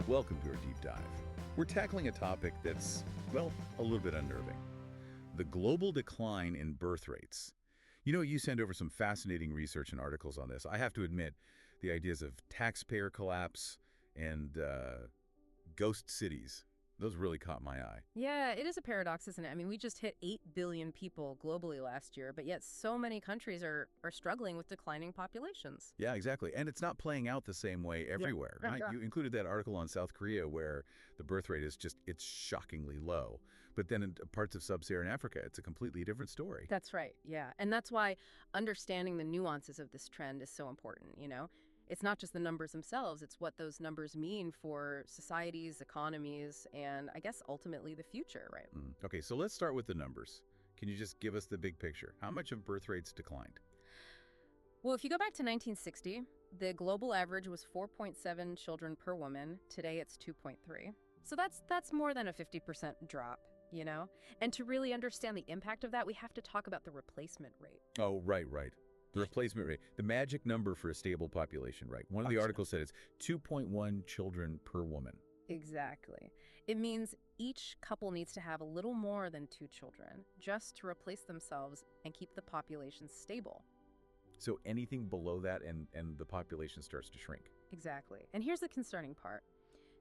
Welcome to our deep dive. We're tackling a topic that's, well, a little bit unnerving. The global decline in birth rates. You sent over some fascinating research and articles on this. I have to admit, the ideas of taxpayer collapse and ghost cities, those really caught my eye. Yeah, it is a paradox, isn't it? I mean, we just hit 8 billion people globally last year, but yet so many countries are struggling with declining populations. Yeah, exactly. And it's not playing out the same way everywhere, Yeah. right? Yeah. You included that article on South Korea where the birth rate is it's shockingly low. But then in parts of sub-Saharan Africa, it's a completely different story. That's right, yeah. And that's why understanding the nuances of this trend is so important. It's not just the numbers themselves, it's what those numbers mean for societies, economies, and I guess ultimately the future, right? Okay, so let's start with the numbers. Can you just give us the big picture? How much have birth rates declined? Well, if you go back to 1960, the global average was 4.7 children per woman. Today it's 2.3. So that's more than a 50% drop. And to really understand the impact of that, we have to talk about the replacement rate. Oh, right. The replacement rate, the magic number for a stable population, right? One of the articles said it's 2.1 children per woman. Exactly. It means each couple needs to have a little more than 2 children just to replace themselves and keep the population stable. So anything below that and the population starts to shrink. Exactly. And here's the concerning part.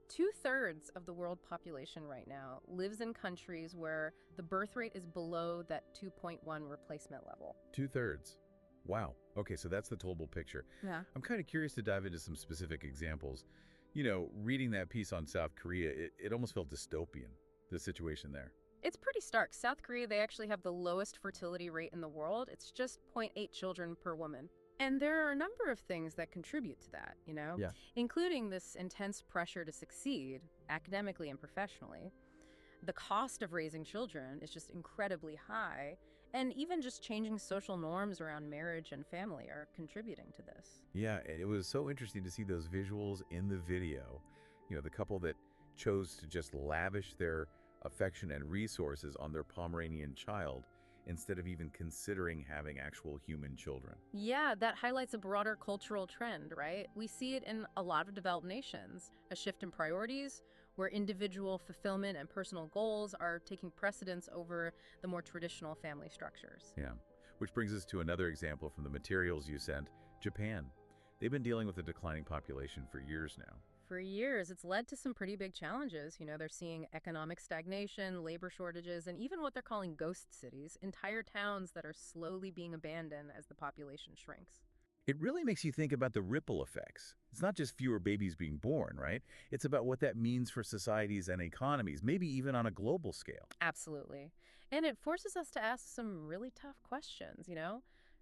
2/3 of the world population right now lives in countries where the birth rate is below that 2.1 replacement level. 2/3. Wow. Okay, so that's the total picture. Yeah. I'm kind of curious to dive into some specific examples. Reading that piece on South Korea, it almost felt dystopian, the situation there. It's pretty stark. South Korea, they actually have the lowest fertility rate in the world. It's just 0.8 children per woman. And there are a number of things that contribute to that, Yeah. including this intense pressure to succeed academically and professionally. The cost of raising children is just incredibly high, and even just changing social norms around marriage and family are contributing to this. Yeah, and it was so interesting to see those visuals in the video. The couple that chose to just lavish their affection and resources on their Pomeranian child instead of even considering having actual human children. Yeah, that highlights a broader cultural trend, right? We see it in a lot of developed nations, a shift in priorities where individual fulfillment and personal goals are taking precedence over the more traditional family structures. Yeah, which brings us to another example from the materials you sent, Japan. They've been dealing with a declining population for years now. For years, it's led to some pretty big challenges. They're seeing economic stagnation, labor shortages, and even what they're calling ghost cities, entire towns that are slowly being abandoned as the population shrinks. It really makes you think about the ripple effects. It's not just fewer babies being born, right? It's about what that means for societies and economies, maybe even on a global scale. Absolutely. And it forces us to ask some really tough questions,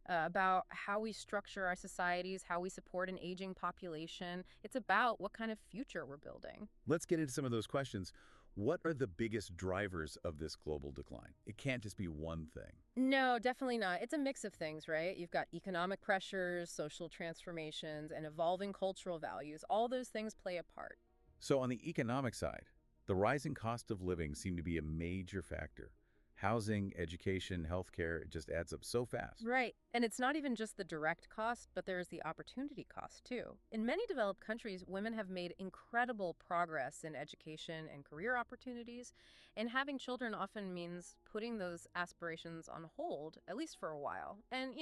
about how we structure our societies, how we support an aging population. It's about what kind of future we're building. Let's get into some of those questions. What are the biggest drivers of this global decline? It can't just be one thing. No, definitely not. It's a mix of things, right? You've got economic pressures, social transformations, and evolving cultural values. All those things play a part. So on the economic side, the rising cost of living seem to be a major factor. Housing, education, healthcare, it just adds up so fast. Right. And it's not even just the direct cost, but there's the opportunity cost, too. In many developed countries, women have made incredible progress in education and career opportunities, and having children often means putting those aspirations on hold, at least for a while. And,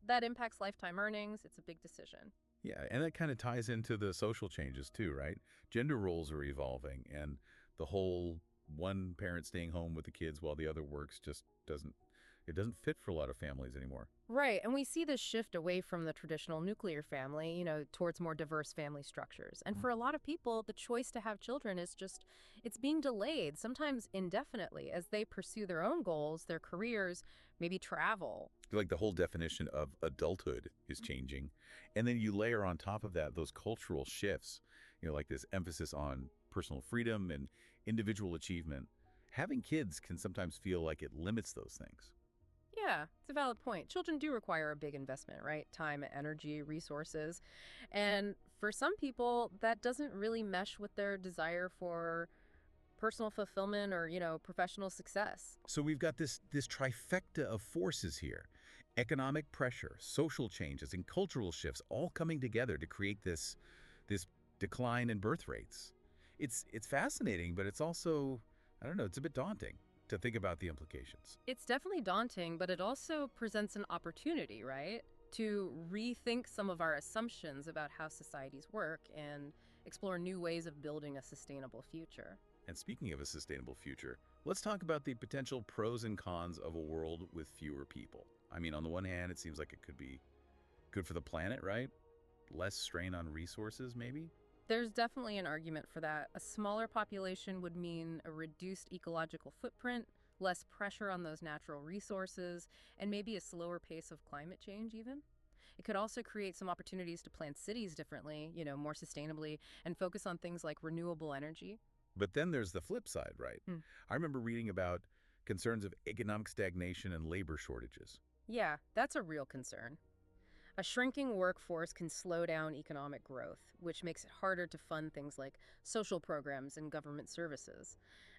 that impacts lifetime earnings. It's a big decision. Yeah, and that kind of ties into the social changes too, right? Gender roles are evolving, and the whole one parent staying home with the kids while the other works just doesn't fit for a lot of families anymore. Right. And we see this shift away from the traditional nuclear family, towards more diverse family structures. And for a lot of people, the choice to have children it's being delayed, sometimes indefinitely, as they pursue their own goals, their careers, maybe travel. Like the whole definition of adulthood is changing. And then you layer on top of that those cultural shifts, like this emphasis on personal freedom and individual achievement. Having kids can sometimes feel like it limits those things. Yeah, it's a valid point. Children do require a big investment, right? Time, energy, resources. And for some people, that doesn't really mesh with their desire for personal fulfillment or, professional success. So we've got this trifecta of forces here. Economic pressure, social changes, and cultural shifts all coming together to create this decline in birth rates. It's fascinating, but it's also, I don't know, it's a bit daunting to think about the implications. It's definitely daunting, but it also presents an opportunity, right? To rethink some of our assumptions about how societies work and explore new ways of building a sustainable future. And speaking of a sustainable future, let's talk about the potential pros and cons of a world with fewer people. I mean, on the one hand, it seems like it could be good for the planet, right? Less strain on resources, maybe? There's definitely an argument for that. A smaller population would mean a reduced ecological footprint, less pressure on those natural resources, and maybe a slower pace of climate change, even. It could also create some opportunities to plan cities differently, more sustainably, and focus on things like renewable energy. But then there's the flip side, right? Hmm. I remember reading about concerns of economic stagnation and labor shortages. Yeah, that's a real concern. A shrinking workforce can slow down economic growth, which makes it harder to fund things like social programs and government services.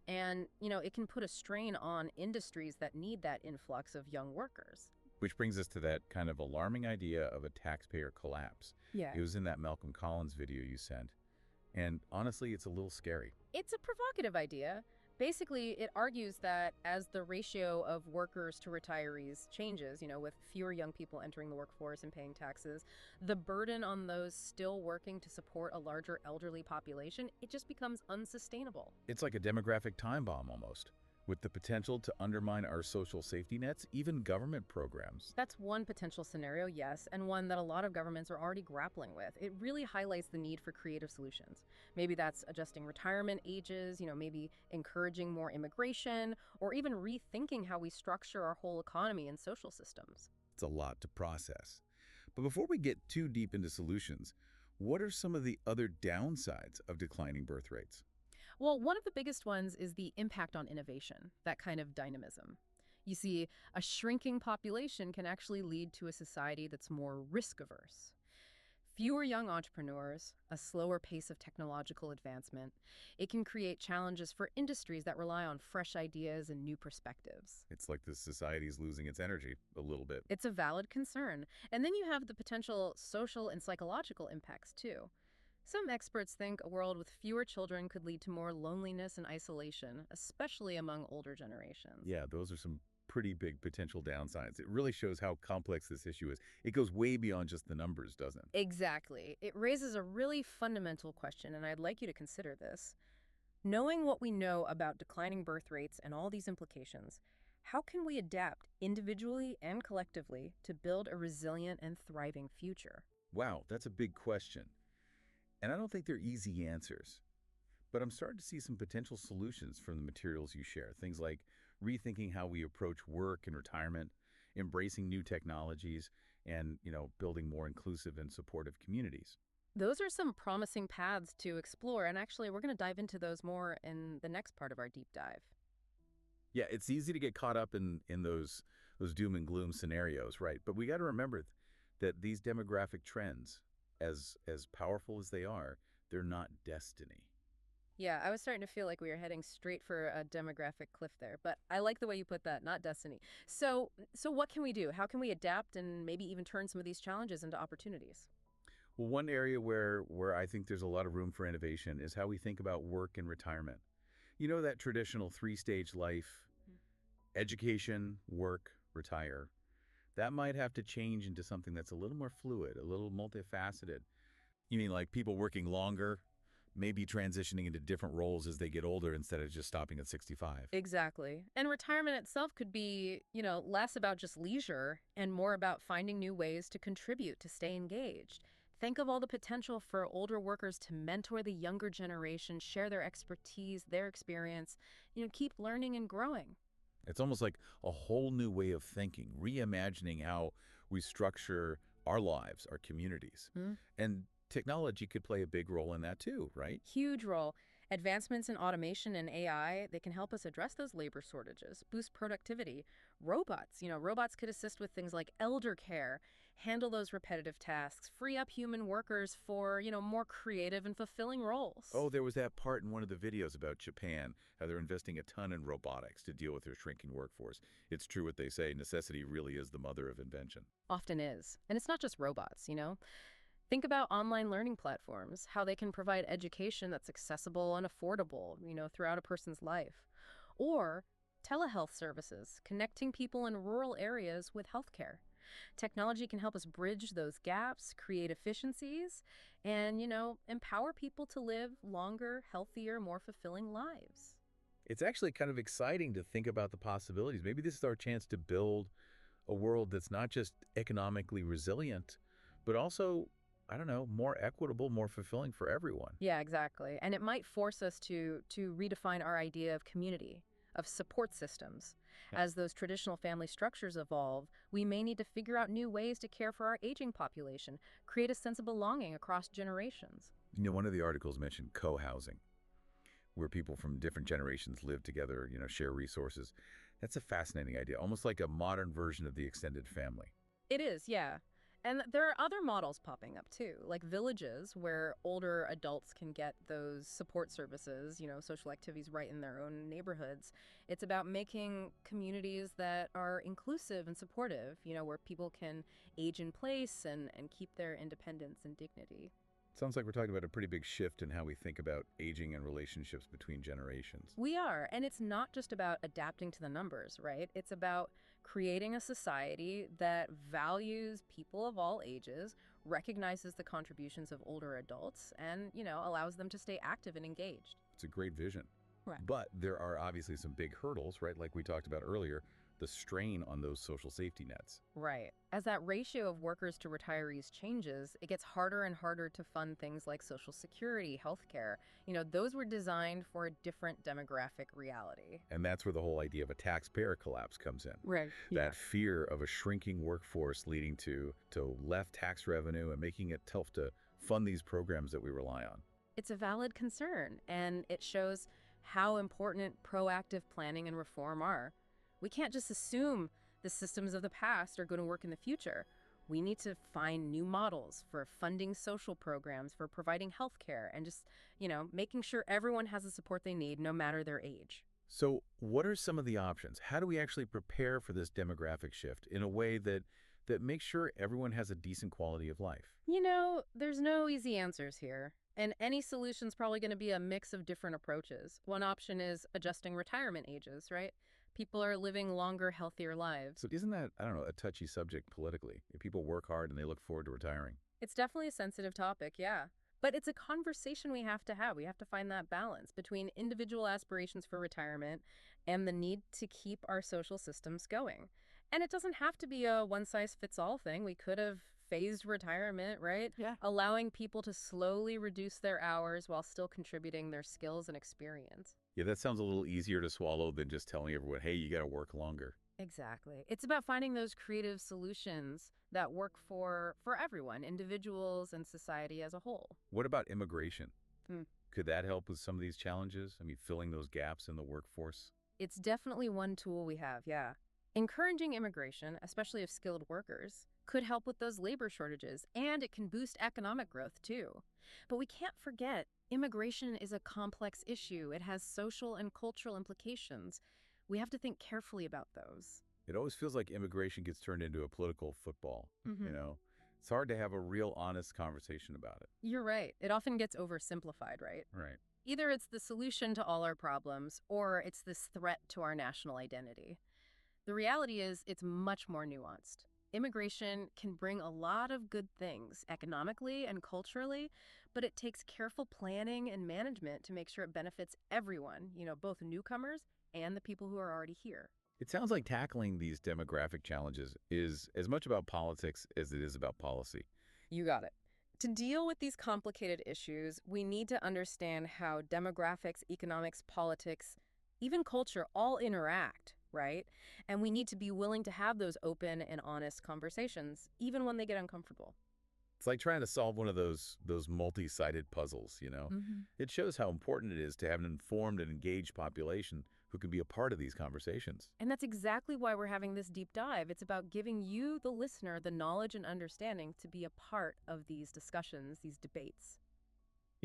And, it can put a strain on industries that need that influx of young workers. Which brings us to that kind of alarming idea of a taxpayer collapse. Yeah. It was in that Malcolm Collins video you sent. And honestly, it's a little scary. It's a provocative idea. Basically, it argues that as the ratio of workers to retirees changes, with fewer young people entering the workforce and paying taxes, the burden on those still working to support a larger elderly population, it just becomes unsustainable. It's like a demographic time bomb almost, with the potential to undermine our social safety nets, even government programs. That's one potential scenario, yes, and one that a lot of governments are already grappling with. It really highlights the need for creative solutions. Maybe that's adjusting retirement ages, maybe encouraging more immigration, or even rethinking how we structure our whole economy and social systems. It's a lot to process. But before we get too deep into solutions, what are some of the other downsides of declining birth rates? Well, one of the biggest ones is the impact on innovation, that kind of dynamism. You see, a shrinking population can actually lead to a society that's more risk averse. Fewer young entrepreneurs, a slower pace of technological advancement. It can create challenges for industries that rely on fresh ideas and new perspectives. It's like this society is losing its energy a little bit. It's a valid concern. And then you have the potential social and psychological impacts, too. Some experts think a world with fewer children could lead to more loneliness and isolation, especially among older generations. Yeah, those are some pretty big potential downsides. It really shows how complex this issue is. It goes way beyond just the numbers, doesn't it? Exactly. It raises a really fundamental question, and I'd like you to consider this. Knowing what we know about declining birth rates and all these implications, how can we adapt individually and collectively to build a resilient and thriving future? Wow, that's a big question. And I don't think they're easy answers. But I'm starting to see some potential solutions from the materials you share. Things like rethinking how we approach work and retirement, embracing new technologies, and, building more inclusive and supportive communities. Those are some promising paths to explore, and actually, we're going to dive into those more in the next part of our deep dive. Yeah, it's easy to get caught up in those doom and gloom scenarios, right? But we got to remember that these demographic trends, as powerful as they are, they're not destiny. Yeah, I was starting to feel like we were heading straight for a demographic cliff there, but I like the way you put that, not destiny. So what can we do? How can we adapt and maybe even turn some of these challenges into opportunities? Well, one area where I think there's a lot of room for innovation is how we think about work and retirement. You know, that traditional three-stage life: education, work, retire. That might have to change into something that's a little more fluid, a little multifaceted. You mean like people working longer, maybe transitioning into different roles as they get older instead of just stopping at 65? Exactly. And retirement itself could be, less about just leisure and more about finding new ways to contribute, to stay engaged. Think of all the potential for older workers to mentor the younger generation, share their expertise, their experience, keep learning and growing. It's almost like a whole new way of thinking, reimagining how we structure our lives, our communities. And technology could play a big role in that too, right? Huge role. Advancements in automation and AI, they can help us address those labor shortages, boost productivity. Robots could assist with things like elder care, handle those repetitive tasks, free up human workers for, more creative and fulfilling roles. Oh, there was that part in one of the videos about Japan, how they're investing a ton in robotics to deal with their shrinking workforce. It's true what they say, necessity really is the mother of invention. Often is. And it's not just robots. Think about online learning platforms, how they can provide education that's accessible and affordable, throughout a person's life. Or telehealth services, connecting people in rural areas with healthcare. Technology can help us bridge those gaps, create efficiencies, and, empower people to live longer, healthier, more fulfilling lives. It's actually kind of exciting to think about the possibilities. Maybe this is our chance to build a world that's not just economically resilient, but also, I don't know, more equitable, more fulfilling for everyone. Yeah, exactly. And it might force us to redefine our idea of community, of support systems. Yeah. As those traditional family structures evolve, we may need to figure out new ways to care for our aging population, create a sense of belonging across generations. One of the articles mentioned co-housing, where people from different generations live together, share resources. That's a fascinating idea, almost like a modern version of the extended family. It is, yeah. And there are other models popping up too, like villages where older adults can get those support services, social activities right in their own neighborhoods. It's about making communities that are inclusive and supportive, where people can age in place and keep their independence and dignity. Sounds like we're talking about a pretty big shift in how we think about aging and relationships between generations. We are, and it's not just about adapting to the numbers, right? It's about creating a society that values people of all ages, recognizes the contributions of older adults, and, allows them to stay active and engaged. It's a great vision. Right. But there are obviously some big hurdles, right? Like we talked about earlier, the strain on those social safety nets. Right. As that ratio of workers to retirees changes, it gets harder and harder to fund things like Social Security, healthcare. Those were designed for a different demographic reality. And that's where the whole idea of a taxpayer collapse comes in. Right. That fear of a shrinking workforce leading to left tax revenue and making it tough to fund these programs that we rely on. It's a valid concern, and it shows how important proactive planning and reform are. We can't just assume the systems of the past are going to work in the future. We need to find new models for funding social programs, for providing health care, and just, making sure everyone has the support they need no matter their age. So what are some of the options? How do we actually prepare for this demographic shift in a way that makes sure everyone has a decent quality of life? There's no easy answers here. And any solution's probably going to be a mix of different approaches. One option is adjusting retirement ages, right? People are living longer, healthier lives. So isn't that, I don't know, a touchy subject politically? If people work hard and they look forward to retiring. It's definitely a sensitive topic, yeah. But it's a conversation we have to have. We have to find that balance between individual aspirations for retirement and the need to keep our social systems going. And it doesn't have to be a one-size-fits-all thing. We could have phased retirement, right? Yeah. Allowing people to slowly reduce their hours while still contributing their skills and experience. Yeah, that sounds a little easier to swallow than just telling everyone, hey, you got to work longer. Exactly. It's about finding those creative solutions that work for everyone, individuals and society as a whole. What about immigration? Hmm. Could that help with some of these challenges? I mean, filling those gaps in the workforce? It's definitely one tool we have, yeah. Encouraging immigration, especially of skilled workers, could help with those labor shortages, and it can boost economic growth too. But we can't forget, immigration is a complex issue. It has social and cultural implications. We have to think carefully about those. It always feels like immigration gets turned into a political football, Mhm. It's hard to have a real honest conversation about it. You're right. It often gets oversimplified, right? Right. Either it's the solution to all our problems, or it's this threat to our national identity. The reality is, it's much more nuanced. Immigration can bring a lot of good things, economically and culturally, but it takes careful planning and management to make sure it benefits everyone, both newcomers and the people who are already here. It sounds like tackling these demographic challenges is as much about politics as it is about policy. You got it. To deal with these complicated issues, we need to understand how demographics, economics, politics, even culture all interact, right? And we need to be willing to have those open and honest conversations, even when they get uncomfortable. It's like trying to solve one of those multi-sided puzzles. Hmm. It shows how important it is to have an informed and engaged population who can be a part of these conversations. And that's exactly why we're having this deep dive. It's about giving you, the listener, the knowledge and understanding to be a part of these discussions, these debates.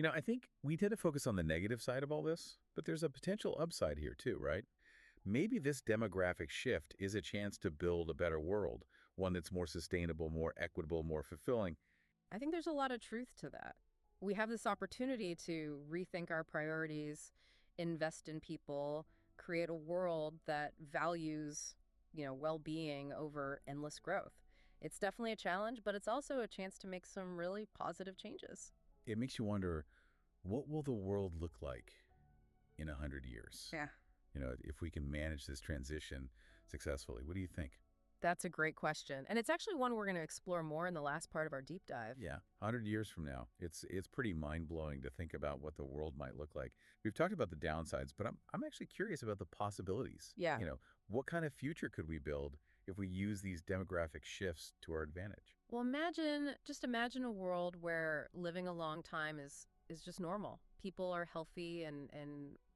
I think we tend to focus on the negative side of all this, but there's a potential upside here too, right? Maybe this demographic shift is a chance to build a better world, one that's more sustainable, more equitable, more fulfilling, I think there's a lot of truth to that. We have this opportunity to rethink our priorities, invest in people, create a world that values, well-being over endless growth. It's definitely a challenge, but it's also a chance to make some really positive changes. It makes you wonder, what will the world look like in 100 years? Yeah. If we can manage this transition successfully. What do you think? That's a great question. And it's actually one we're going to explore more in the last part of our deep dive. Yeah, 100 years from now, it's pretty mind-blowing to think about what the world might look like. We've talked about the downsides, but I'm actually curious about the possibilities. Yeah. What kind of future could we build if we use these demographic shifts to our advantage? Well, just imagine a world where living a long time is just normal. People are healthy and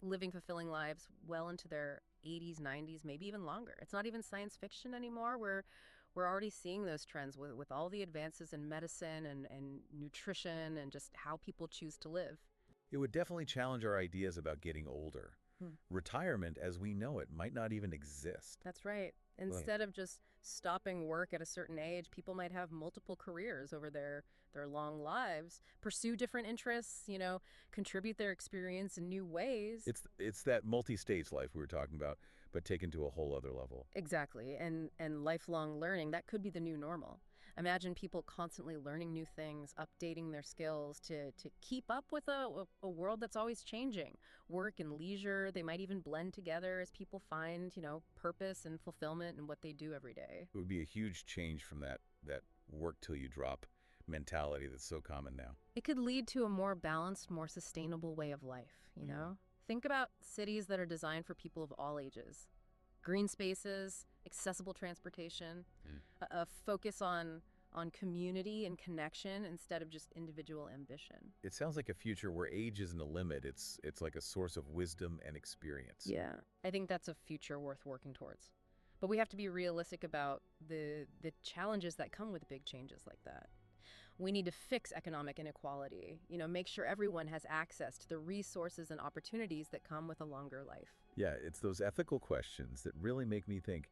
living fulfilling lives well into their 80s, 90s, maybe even longer. It's not even science fiction anymore. We're already seeing those trends with all the advances in medicine and nutrition and just how people choose to live. It would definitely challenge our ideas about getting older. Retirement, as we know it, might not even exist. That's right. Instead of just stopping work at a certain age, people might have multiple careers over their long lives, pursue different interests, contribute their experience in new ways. It's that multi-stage life we were talking about, but taken to a whole other level. Exactly. And lifelong learning, that could be the new normal. Imagine people constantly learning new things, updating their skills to keep up with a world that's always changing. Work and leisure, they might even blend together as people find, purpose and fulfillment in what they do every day. It would be a huge change from that work till you drop mentality that's so common now. It could lead to a more balanced, more sustainable way of life, Think about cities that are designed for people of all ages. Green spaces, accessible transportation, a focus on community and connection instead of just individual ambition. It sounds like a future where age isn't a limit. It's like a source of wisdom and experience. Yeah, I think that's a future worth working towards. But we have to be realistic about the challenges that come with big changes like that. We need to fix economic inequality, make sure everyone has access to the resources and opportunities that come with a longer life. Yeah, it's those ethical questions that really make me think,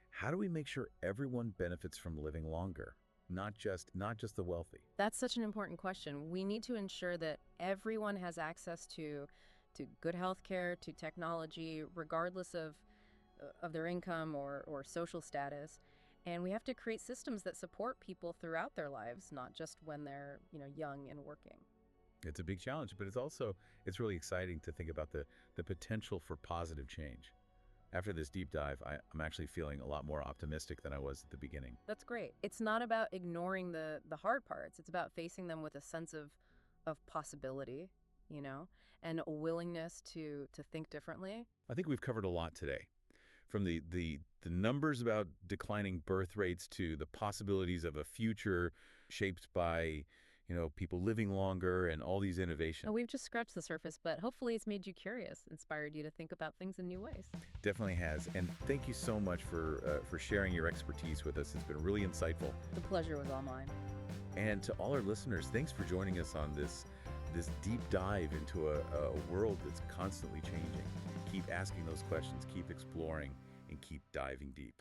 how do we make sure everyone benefits from living longer? Not just the wealthy. That's such an important question. We need to ensure that everyone has access to good health care, to technology, regardless of their income or social status. And we have to create systems that support people throughout their lives, not just when they're, young and working. It's a big challenge, but it's really exciting to think about the potential for positive change. After this deep dive, I'm actually feeling a lot more optimistic than I was at the beginning. That's great. It's not about ignoring the hard parts. It's about facing them with a sense of possibility, and a willingness to think differently. I think we've covered a lot today. From the numbers about declining birth rates to the possibilities of a future shaped by, people living longer and all these innovations. Oh, we've just scratched the surface, but hopefully it's made you curious, inspired you to think about things in new ways. Definitely has. And thank you so much for sharing your expertise with us. It's been really insightful. The pleasure was all mine. And to all our listeners, thanks for joining us on this deep dive into a world that's constantly changing. Keep asking those questions, keep exploring, and keep diving deep.